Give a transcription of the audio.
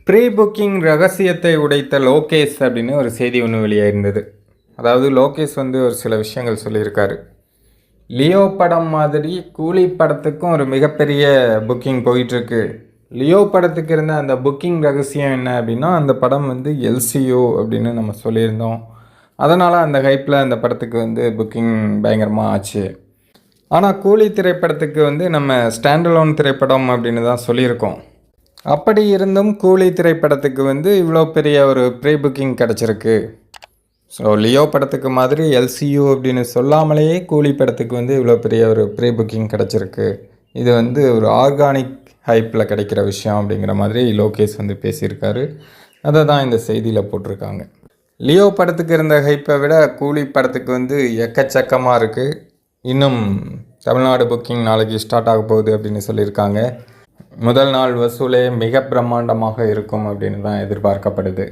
Pre booking ரகசியத்தை உடைத்த லோகேஷ் அப்படின்னு ஒரு செய்தி ஒன்று வெளியாயிருந்தது. அதாவது லோகேஷ் ஒரு சில விஷயங்கள் சொல்லியிருக்காரு. லியோ படம் மாதிரி கூலி படத்துக்கும் ஒரு மிகப்பெரிய புக்கிங் போயிட்டுருக்கு. லியோ படத்துக்கு இருந்த அந்த புக்கிங் ரகசியம் என்ன அப்படின்னா, அந்த படம் எல்சிஓ அப்படின்னு நம்ம சொல்லியிருந்தோம். அதனால் அந்த ஹைப்பில் அந்த படத்துக்கு புக்கிங் பயங்கரமாக ஆச்சு. ஆனால் கூலி திரைப்படத்துக்கு நம்ம ஸ்டாண்டலோன் திரைப்படம் அப்படின்னு தான் சொல்லியிருக்கோம். அப்படி இருந்தும் கூலி திரைப்படத்துக்கு இவ்வளோ பெரிய ஒரு ப்ரீ புக்கிங் கிடச்சிருக்கு. ஸோ லியோ படத்துக்கு மாதிரி எல்சியூ அப்படின்னு சொல்லாமலேயே கூலி படத்துக்கு இவ்வளோ பெரிய ஒரு ப்ரீ புக்கிங் கிடச்சிருக்கு. இது ஒரு ஆர்கானிக் ஹைப்பில் கிடைக்கிற விஷயம் அப்படிங்கிற மாதிரி லோகேஷ் பேசியிருக்காரு. அதை தான் இந்த செய்தியில் போட்டிருக்காங்க. லியோ படத்துக்கு இருந்த ஹைப்பை விட கூலி படத்துக்கு எக்கச்சக்கமாக இருக்குது. இன்னும் தமிழ்நாடு புக்கிங் நாளைக்கு ஸ்டார்ட் ஆக போகுது அப்படின்னு சொல்லியிருக்காங்க. முதல் நாள் வசூலே மிக பிரம்மாண்டமாக இருக்கும் அப்படின்னு தான் எதிர்பார்க்கப்படுது.